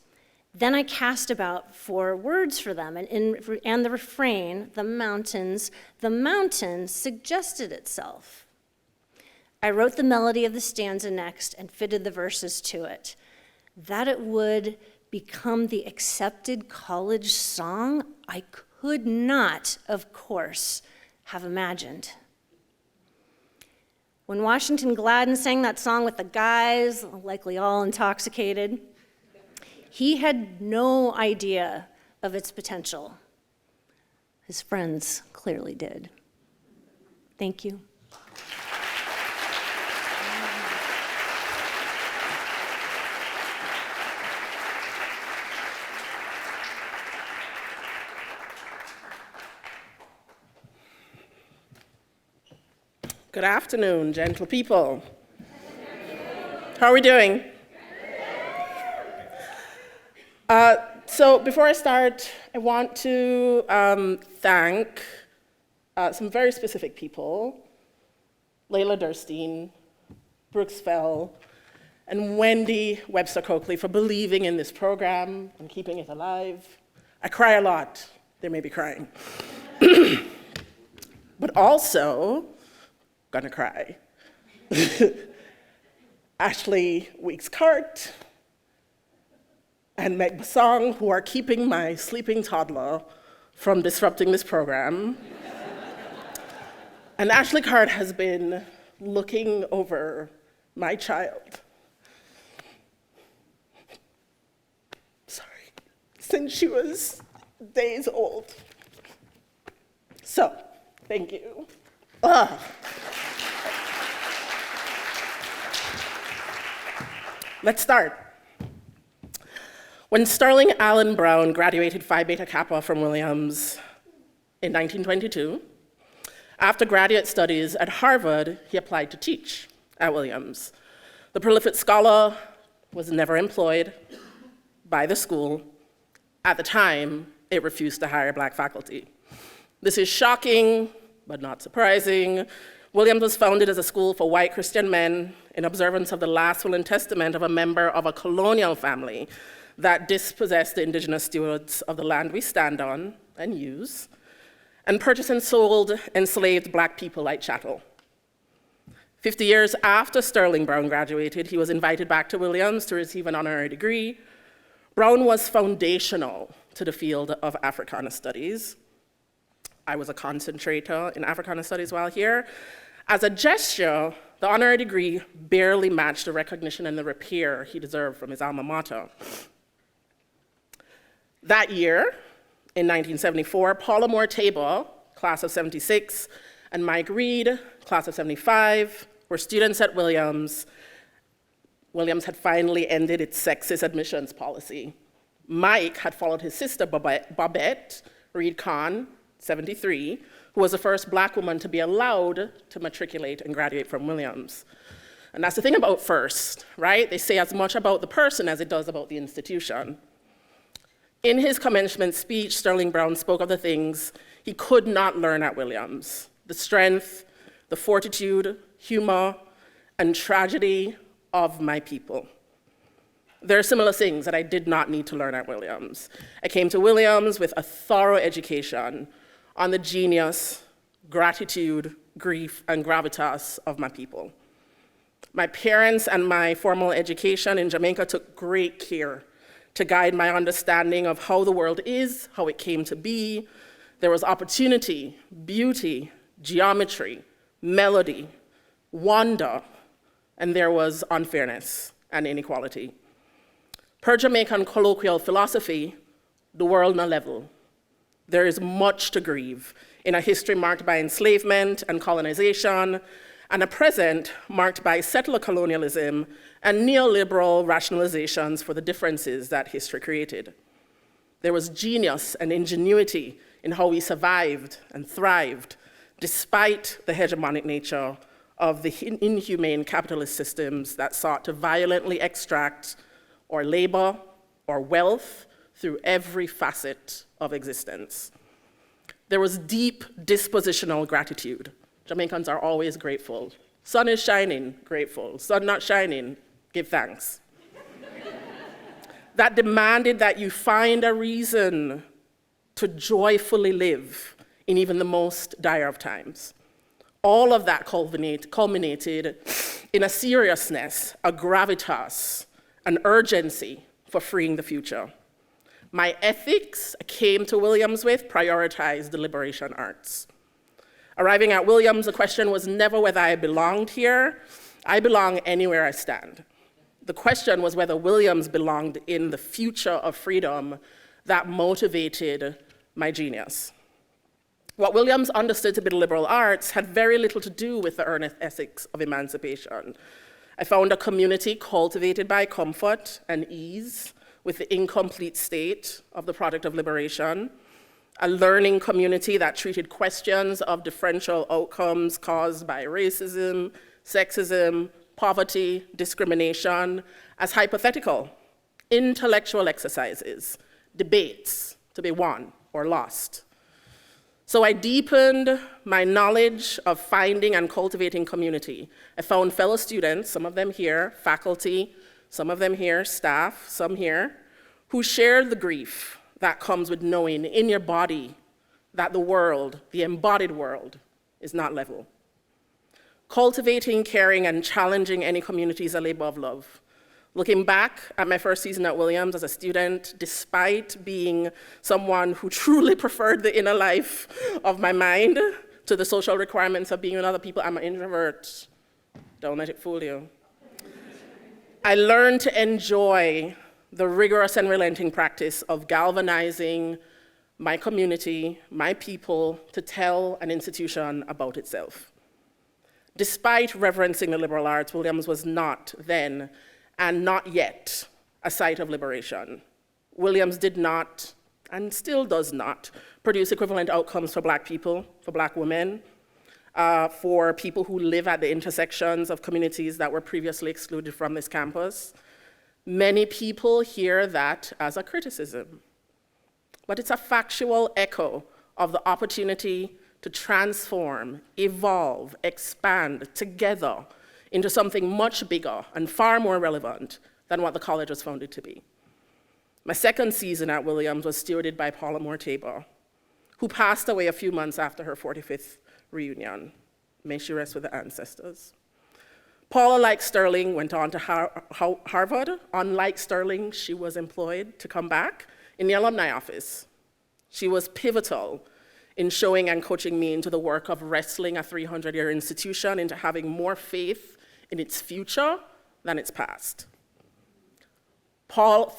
Then I cast about for words for them, and the refrain, "The mountains," suggested itself. I wrote the melody of the stanza next and fitted the verses to it. That it would become the accepted college song, I could not, of course, have imagined. When Washington Gladden sang that song with the guys, likely all intoxicated, he had no idea of its potential. His friends clearly did. Thank you. Good afternoon, gentle people. How are we doing? So before I start, I want to thank some very specific people, Layla Durstein, Brooks Fell, and Wendy Webster Coakley for believing in this program and keeping it alive. I cry a lot. They may be crying. But also, gonna cry. Ashley Weeks-Cart and Meg Basong, who are keeping my sleeping toddler from disrupting this program. And Ashley Cart has been looking over my child, since she was days old. So, thank you. Let's start. When Sterling Allen Brown graduated Phi Beta Kappa from Williams in 1922, after graduate studies at Harvard, he applied to teach at Williams. The prolific scholar was never employed by the school. At the time, it refused to hire Black faculty. This is shocking, but not surprising. Williams was founded as a school for white Christian men in observance of the last will and testament of a member of a colonial family that dispossessed the indigenous stewards of the land we stand on and use, and purchased and sold enslaved Black people like chattel. 50 years after Sterling Brown graduated, he was invited back to Williams to receive an honorary degree. Brown was foundational to the field of Africana Studies. I was a concentrator in Africana Studies while here. As a gesture, the honorary degree barely matched the recognition and the repair he deserved from his alma mater. That year, in 1974, Paula Moore Tabor, class of 76, and Mike Reed, class of 75, were students at Williams. Williams had finally ended its sexist admissions policy. Mike had followed his sister, Babette Reed Khan, 73, who was the first Black woman to be allowed to matriculate and graduate from Williams. And that's the thing about FIRST, right? They say as much about the person as it does about the institution. In his commencement speech, Sterling Brown spoke of the things he could not learn at Williams: the strength, the fortitude, humor, and tragedy of my people. There are similar things that I did not need to learn at Williams. I came to Williams with a thorough education on the genius, gratitude, grief, and gravitas of my people. My parents and my formal education in Jamaica took great care to guide my understanding of how the world is, how it came to be. There was opportunity, beauty, geometry, melody, wonder, and there was unfairness and inequality. Per Jamaican colloquial philosophy, the world na level. There is much to grieve in a history marked by enslavement and colonization, and a present marked by settler colonialism and neoliberal rationalizations for the differences that history created. There was genius and ingenuity in how we survived and thrived, despite the hegemonic nature of the inhumane capitalist systems that sought to violently extract or labor or wealth through every facet of existence. There was deep dispositional gratitude. Jamaicans are always grateful. Sun is shining, grateful. Sun not shining, give thanks. That demanded that you find a reason to joyfully live in even the most dire of times. All of that culminated in a seriousness, a gravitas, an urgency for freeing the future. My ethics I came to Williams with prioritized the liberation arts. Arriving at Williams, the question was never whether I belonged here. I belong anywhere I stand. The question was whether Williams belonged in the future of freedom that motivated my genius. What Williams understood to be the liberal arts had very little to do with the earnest ethics of emancipation. I found a community cultivated by comfort and ease with the incomplete state of the product of liberation, a learning community that treated questions of differential outcomes caused by racism, sexism, poverty, discrimination as hypothetical, intellectual exercises, debates to be won or lost. So I deepened my knowledge of finding and cultivating community. I found fellow students, some of them here, faculty, some of them here, staff, some here, who shared the grief that comes with knowing in your body that the world, the embodied world, is not level. Cultivating, caring, and challenging any community is a labor of love. Looking back at my first season at Williams as a student, despite being someone who truly preferred the inner life of my mind to the social requirements of being with other people, I'm an introvert. Don't let it fool you. I learned to enjoy the rigorous and relenting practice of galvanizing my community, my people, to tell an institution about itself. Despite reverencing the liberal arts, Williams was not then, and not yet, a site of liberation. Williams did not, and still does not, produce equivalent outcomes for Black people, for Black women, for people who live at the intersections of communities that were previously excluded from this campus. Many people hear that as a criticism, but it's a factual echo of the opportunity to transform, evolve, expand together into something much bigger and far more relevant than what the college was founded to be. My second season at Williams was stewarded by Paula Moore-Tabor, who passed away a few months after her 45th reunion. May she rest with the ancestors. Paula, like Sterling, went on to Harvard. Unlike Sterling, she was employed to come back in the alumni office. She was pivotal in showing and coaching me into the work of wrestling a 300-year institution into having more faith in its future than its past. Paula.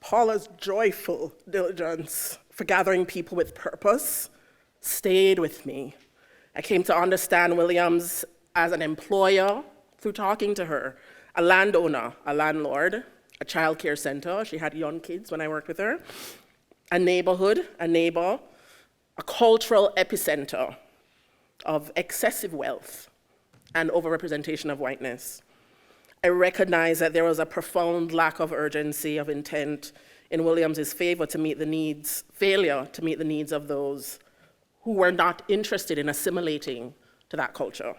Paula's joyful diligence for gathering people with purpose stayed with me. I came to understand Williams as an employer through talking to her, a landowner, a landlord, a child care center. She had young kids when I worked with her, a neighborhood, a neighbor, a cultural epicenter of excessive wealth and overrepresentation of whiteness. I recognized that there was a profound lack of urgency, of intent in Williams's failure to meet the needs of those who were not interested in assimilating to that culture.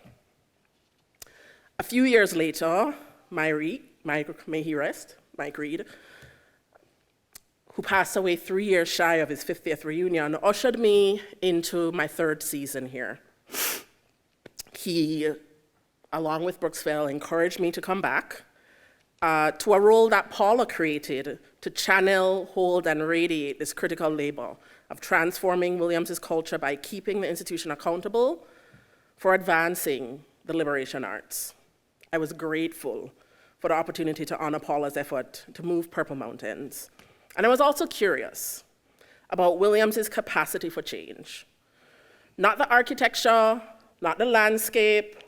A few years later, may he rest, Mike Reed, who passed away 3 years shy of his 50th reunion, ushered me into my third season here. He, along with Brooksville, encouraged me to come back to a role that Paula created to channel, hold, and radiate this critical labor of transforming Williams's culture by keeping the institution accountable for advancing the liberation arts. I was grateful for the opportunity to honor Paula's effort to move Purple Mountains. And I was also curious about Williams's capacity for change. Not the architecture, not the landscape,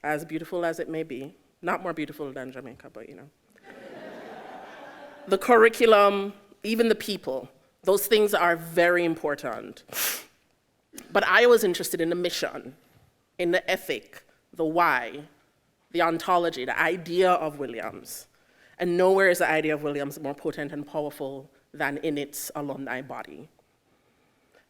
as beautiful as it may be, not more beautiful than Jamaica, but you know. The curriculum, even the people, those things are very important. But I was interested in the mission, in the ethic, the why, the ontology, the idea of Williams. And nowhere is the idea of Williams more potent and powerful than in its alumni body.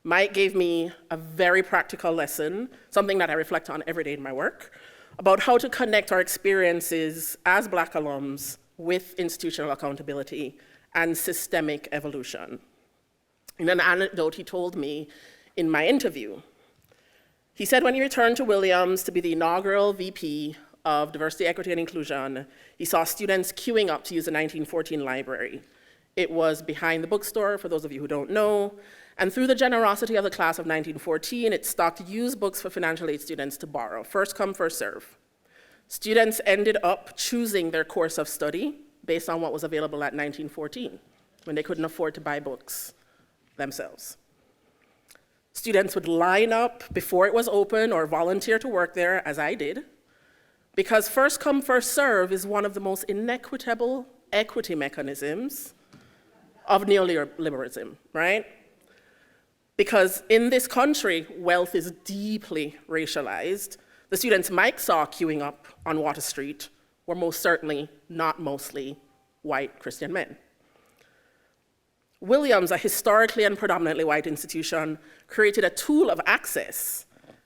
Mike gave me a very practical lesson, something that I reflect on every day in my work, about how to connect our experiences as Black alums with institutional accountability and systemic evolution. In an anecdote he told me in my interview, he said when he returned to Williams to be the inaugural VP of Diversity, Equity, and Inclusion, he saw students queuing up to use the 1914 library. It was behind the bookstore, for those of you who don't know, and through the generosity of the class of 1914, it stocked used books for financial aid students to borrow, first come, first serve. Students ended up choosing their course of study based on what was available at 1914, when they couldn't afford to buy books themselves. Students would line up before it was open or volunteer to work there, as I did, because first come, first serve is one of the most inequitable equity mechanisms of neoliberalism, right? Because in this country, wealth is deeply racialized. The students Mike saw queuing up on Water Street were most certainly not mostly white Christian men. Williams, a historically and predominantly white institution, created a tool of access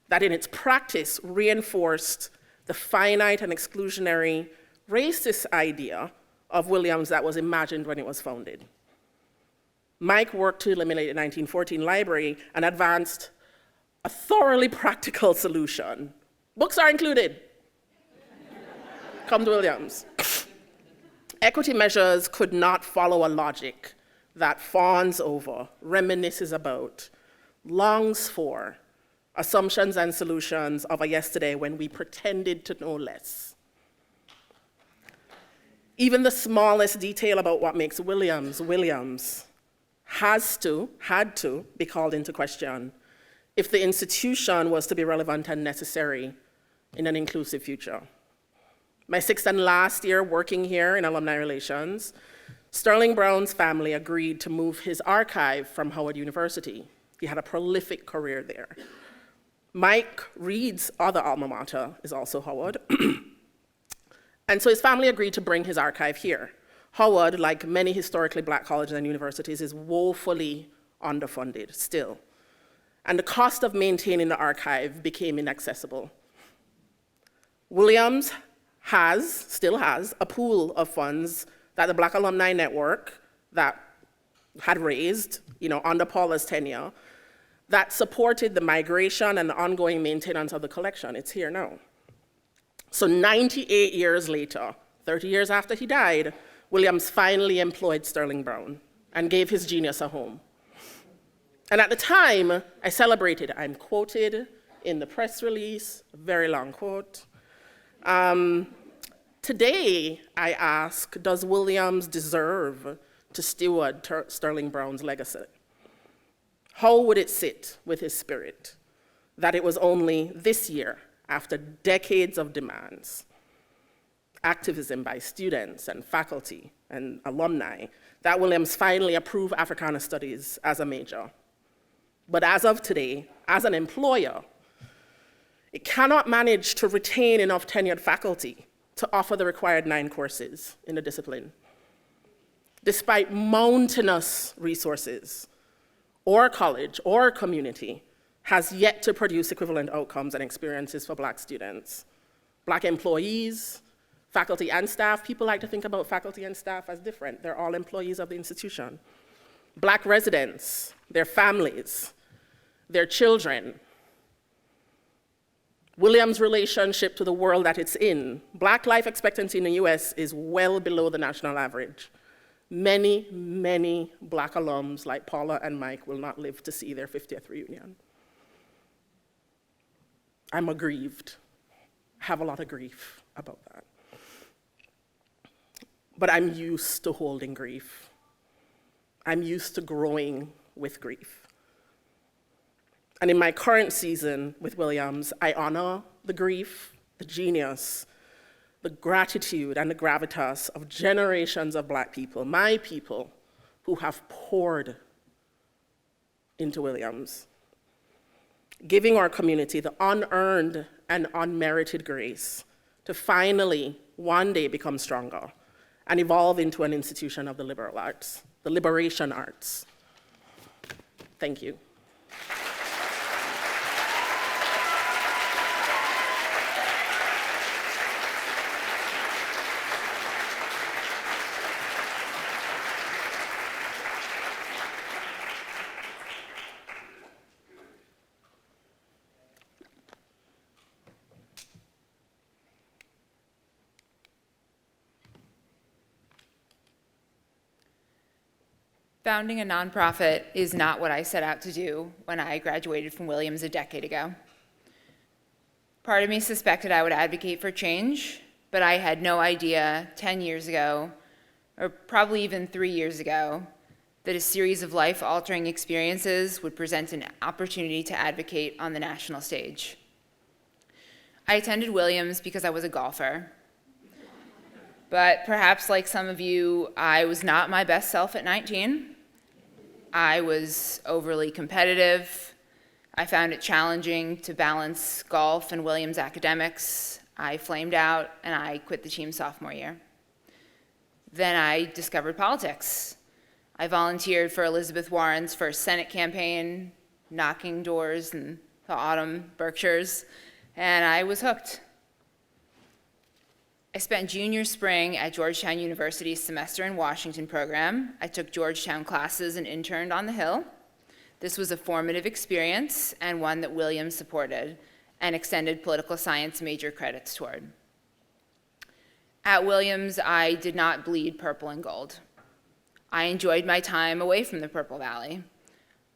that in its practice reinforced the finite and exclusionary racist idea of Williams that was imagined when it was founded. Mike worked to eliminate the 1914 library and advanced a thoroughly practical solution. Books are included. Come to Williams. Equity measures could not follow a logic that fawns over, reminisces about, longs for assumptions and solutions of a yesterday when we pretended to know less. Even the smallest detail about what makes Williams, Williams had to be called into question if the institution was to be relevant and necessary in an inclusive future. My sixth and last year working here in alumni relations, Sterling Brown's family agreed to move his archive from Howard University. He had a prolific career there. Mike Reed's other alma mater is also Howard. And so his family agreed to bring his archive here. Howard, like many historically black colleges and universities, is woefully underfunded still. And the cost of maintaining the archive became inaccessible. Williams still has, a pool of funds that the Black Alumni Network that had raised, under Paula's tenure, that supported the migration and the ongoing maintenance of the collection. It's here now. So 98 years later, 30 years after he died, Williams finally employed Sterling Brown and gave his genius a home. And at the time, I celebrated. I'm quoted in the press release, a very long quote. Today, I ask, does Williams deserve to steward Sterling Brown's legacy? How would it sit with his spirit that it was only this year, after decades of demands, activism by students and faculty and alumni, that Williams finally approved Africana Studies as a major? But as of today, as an employer, it cannot manage to retain enough tenured faculty to offer the required 9 courses in the discipline. Despite mountainous resources, or college or community has yet to produce equivalent outcomes and experiences for Black students. Black employees, faculty and staff, people like to think about faculty and staff as different. They're all employees of the institution. Black residents, their families, their children. Williams' relationship to the world that it's in. Black life expectancy in the US is well below the national average. Many, many Black alums like Paula and Mike will not live to see their 50th reunion. I'm aggrieved. I have a lot of grief about that. But I'm used to holding grief. I'm used to growing with grief. And in my current season with Williams, I honor the grief, the genius, the gratitude and the gravitas of generations of Black people, my people, who have poured into Williams, giving our community the unearned and unmerited grace to finally one day become stronger and evolve into an institution of the liberal arts, the liberation arts. Thank you. Founding a nonprofit is not what I set out to do when I graduated from Williams a decade ago. Part of me suspected I would advocate for change, but I had no idea 10 years ago, or probably even 3 years ago, that a series of life-altering experiences would present an opportunity to advocate on the national stage. I attended Williams because I was a golfer. But perhaps like some of you, I was not my best self at 19. I was overly competitive. I found it challenging to balance golf and Williams academics. I flamed out and I quit the team sophomore year. Then I discovered politics. I volunteered for Elizabeth Warren's first Senate campaign, knocking doors in the autumn Berkshires, and I was hooked. I spent junior spring at Georgetown University's semester in Washington program. I took Georgetown classes and interned on the Hill. This was a formative experience and one that Williams supported and extended political science major credits toward. At Williams, I did not bleed purple and gold. I enjoyed my time away from the Purple Valley.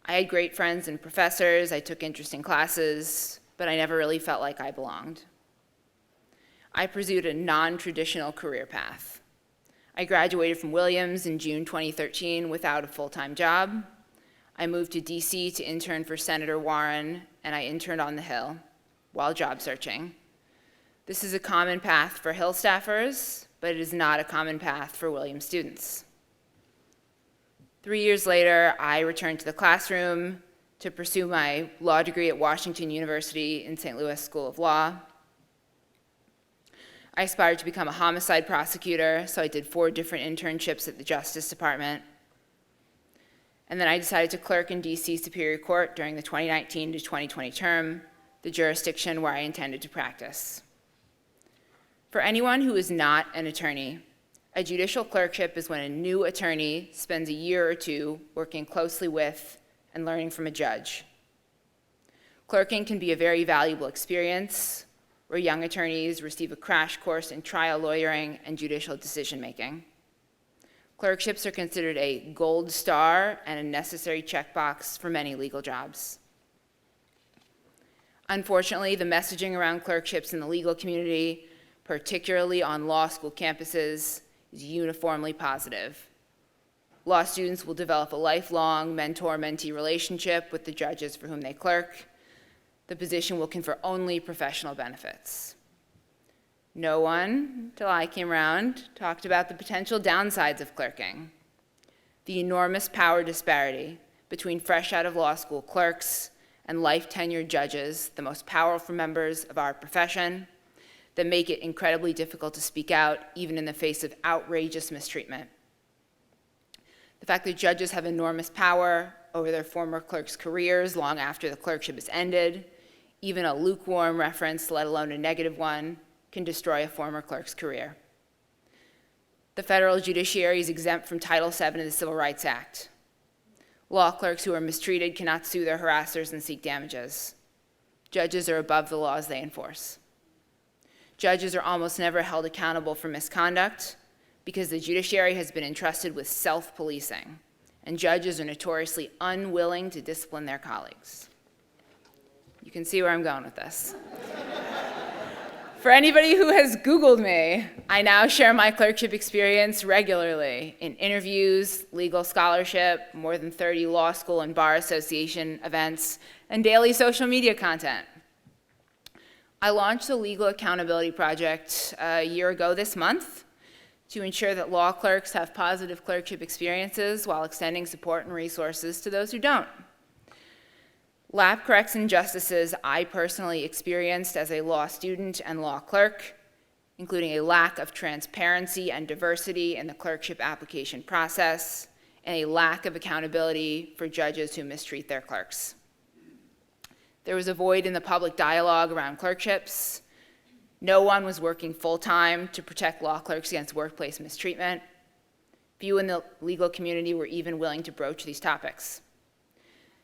I had great friends and professors, I took interesting classes, but I never really felt like I belonged. I pursued a non-traditional career path. I graduated from Williams in June 2013 without a full-time job. I moved to DC to intern for Senator Warren, and I interned on the Hill while job searching. This is a common path for Hill staffers, but it is not a common path for Williams students. 3 years later, I returned to the classroom to pursue my law degree at Washington University in St. Louis School of Law. I aspired to become a homicide prosecutor, so I did 4 different internships at the Justice Department. And then I decided to clerk in DC Superior Court during the 2019 to 2020 term, the jurisdiction where I intended to practice. For anyone who is not an attorney, a judicial clerkship is when a new attorney spends a year or 2 working closely with and learning from a judge. Clerking can be a very valuable experience where young attorneys receive a crash course in trial lawyering and judicial decision-making. Clerkships are considered a gold star and a necessary checkbox for many legal jobs. Unfortunately, the messaging around clerkships in the legal community, particularly on law school campuses, is uniformly positive. Law students will develop a lifelong mentor-mentee relationship with the judges for whom they clerk. The position will confer only professional benefits. No one, till I came around, talked about the potential downsides of clerking. The enormous power disparity between fresh out of law school clerks and life-tenured judges, the most powerful members of our profession, that make it incredibly difficult to speak out, even in the face of outrageous mistreatment. The fact that judges have enormous power over their former clerks' careers long after the clerkship is ended, even a lukewarm reference, let alone a negative one, can destroy a former clerk's career. The federal judiciary is exempt from Title VII of the Civil Rights Act. Law clerks who are mistreated cannot sue their harassers and seek damages. Judges are above the laws they enforce. Judges are almost never held accountable for misconduct because the judiciary has been entrusted with self-policing, and judges are notoriously unwilling to discipline their colleagues. You can see where I'm going with this. For anybody who has Googled me, I now share my clerkship experience regularly in interviews, legal scholarship, more than 30 law school and bar association events, and daily social media content. I launched the Legal Accountability Project a year ago this month to ensure that law clerks have positive clerkship experiences while extending support and resources to those who don't. Lap corrects injustices I personally experienced as a law student and law clerk, including a lack of transparency and diversity in the clerkship application process, and a lack of accountability for judges who mistreat their clerks. There was a void in the public dialogue around clerkships. No one was working full-time to protect law clerks against workplace mistreatment. Few in the legal community were even willing to broach these topics.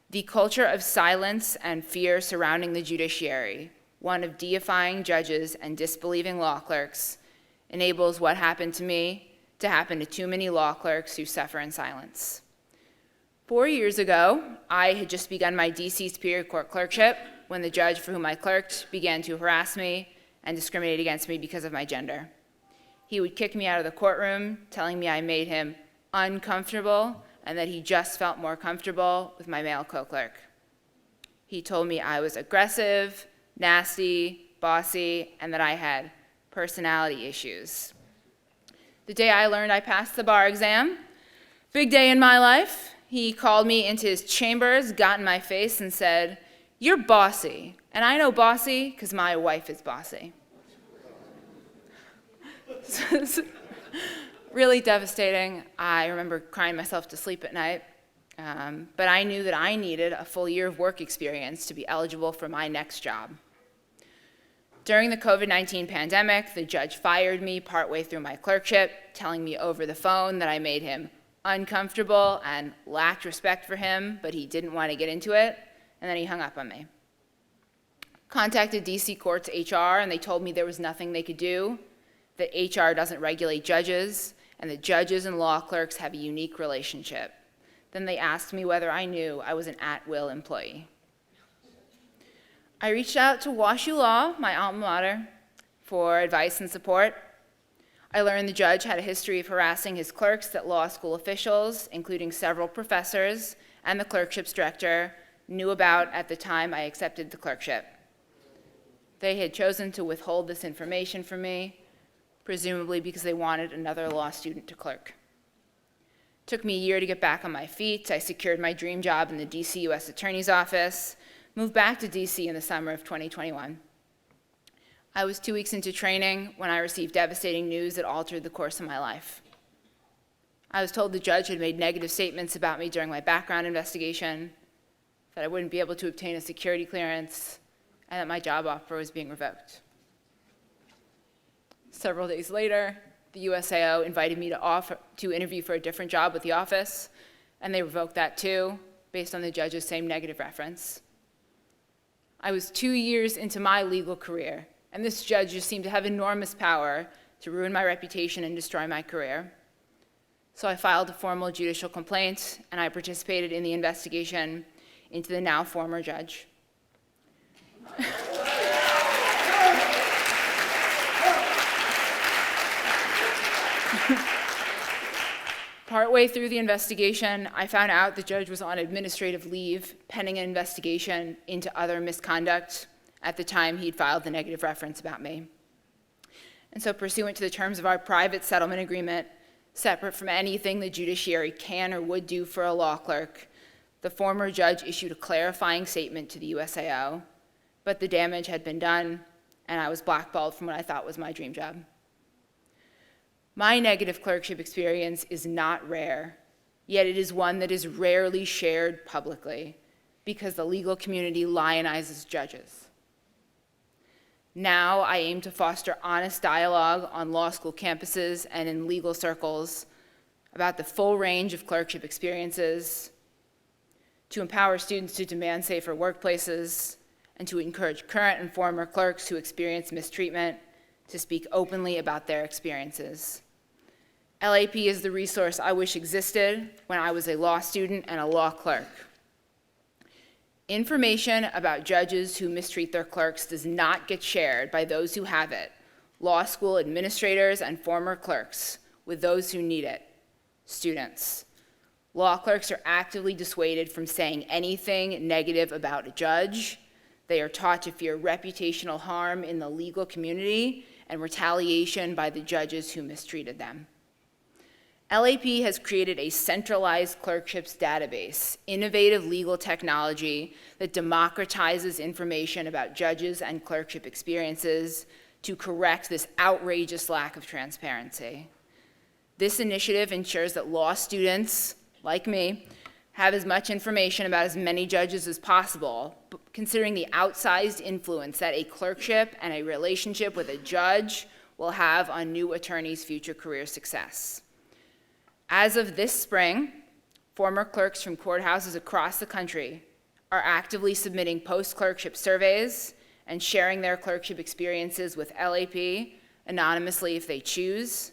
The culture of silence and fear surrounding the judiciary, one of deifying judges and disbelieving law clerks, enables what happened to me to happen to too many law clerks who suffer in silence. 4 years ago, I had just begun my DC Superior Court clerkship when the judge for whom I clerked began to harass me and discriminate against me because of my gender. He would kick me out of the courtroom, telling me I made him uncomfortable and that he just felt more comfortable with my male co-clerk. He told me I was aggressive, nasty, bossy, and that I had personality issues. The day I learned I passed the bar exam, big day in my life, he called me into his chambers, got in my face, and said, "You're bossy, and I know bossy because my wife is bossy." Really devastating. I remember crying myself to sleep at night, but I knew that I needed a full year of work experience to be eligible for my next job. During the COVID-19 pandemic, the judge fired me partway through my clerkship, telling me over the phone that I made him uncomfortable and lacked respect for him, but he didn't want to get into it, and then he hung up on me. Contacted DC Court's HR, and they told me there was nothing they could do, that HR doesn't regulate judges, and that judges and law clerks have a unique relationship. Then they asked me whether I knew I was an at-will employee. I reached out to WashU Law, my alma mater, for advice and support. I learned the judge had a history of harassing his clerks, that law school officials, including several professors and the clerkships director, knew about at the time I accepted the clerkship. They had chosen to withhold this information from me, presumably because they wanted another law student to clerk. It took me a year to get back on my feet. I secured my dream job in the DC U.S. Attorney's Office, moved back to DC in the summer of 2021. I was 2 weeks into training when I received devastating news that altered the course of my life. I was told the judge had made negative statements about me during my background investigation, that I wouldn't be able to obtain a security clearance, and that my job offer was being revoked. Several days later, the USAO invited me to interview for a different job with the office, and they revoked that too, based on the judge's same negative reference. I was 2 years into my legal career, and this judge just seemed to have enormous power to ruin my reputation and destroy my career. So I filed a formal judicial complaint, and I participated in the investigation into the now former judge. Partway through the investigation, I found out the judge was on administrative leave pending an investigation into other misconduct at the time he'd filed the negative reference about me. And so pursuant to the terms of our private settlement agreement, separate from anything the judiciary can or would do for a law clerk, the former judge issued a clarifying statement to the USAO, but the damage had been done, and I was blackballed from what I thought was my dream job. My negative clerkship experience is not rare, yet it is one that is rarely shared publicly because the legal community lionizes judges. Now I aim to foster honest dialogue on law school campuses and in legal circles about the full range of clerkship experiences, to empower students to demand safer workplaces, and to encourage current and former clerks who experience mistreatment to speak openly about their experiences. LAP is the resource I wish existed when I was a law student and a law clerk. Information about judges who mistreat their clerks does not get shared by those who have it, law school administrators and former clerks, with those who need it, students. Law clerks are actively dissuaded from saying anything negative about a judge. They are taught to fear reputational harm in the legal community and retaliation by the judges who mistreated them. LAP has created a centralized clerkships database, innovative legal technology that democratizes information about judges and clerkship experiences to correct this outrageous lack of transparency. This initiative ensures that law students, like me, have as much information about as many judges as possible, considering the outsized influence that a clerkship and a relationship with a judge will have on new attorneys' future career success. As of this spring, former clerks from courthouses across the country are actively submitting post-clerkship surveys and sharing their clerkship experiences with LAP anonymously if they choose.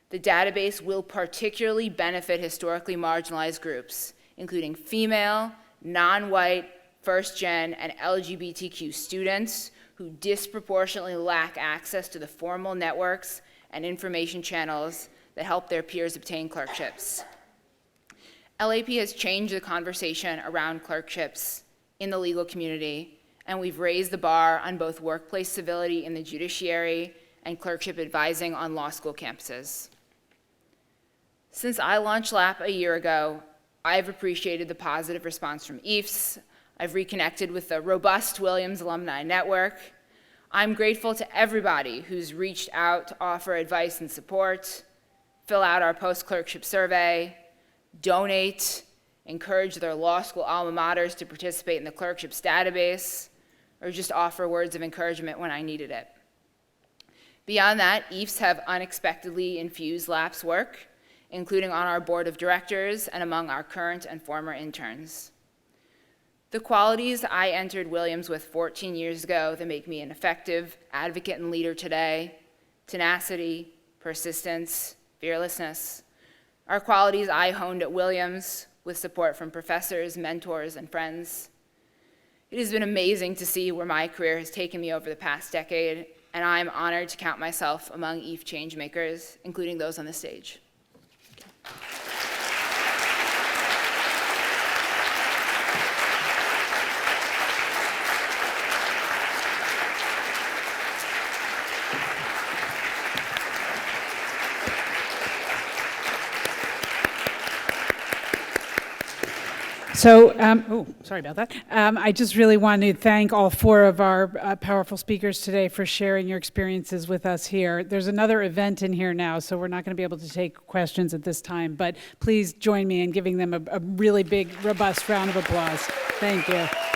The database will particularly benefit historically marginalized groups, including female, non-white, first-gen, and LGBTQ students who disproportionately lack access to the formal networks and information channels that help their peers obtain clerkships. LAP has changed the conversation around clerkships in the legal community, and we've raised the bar on both workplace civility in the judiciary and clerkship advising on law school campuses. Since I launched LAP a year ago, I've appreciated the positive response from EIFS. I've reconnected with the robust Williams Alumnae network. I'm grateful to everybody who's reached out to offer advice and support, fill out our post-clerkship survey, donate, encourage their law school alma maters to participate in the clerkships database, or just offer words of encouragement when I needed it. Beyond that, EIFS have unexpectedly infused LAP's work, including on our board of directors and among our current and former interns. The qualities I entered Williams with 14 years ago that make me an effective advocate and leader today, tenacity, persistence, fearlessness, are qualities I honed at Williams with support from professors, mentors, and friends. It has been amazing to see where my career has taken me over the past decade, and I am honored to count myself among EIF changemakers, including those on the stage. So, sorry about that. I just really want to thank all four of our powerful speakers today for sharing your experiences with us here. There's another event in here now, so we're not going to be able to take questions at this time, but please join me in giving them a really big, robust round of applause. Thank you.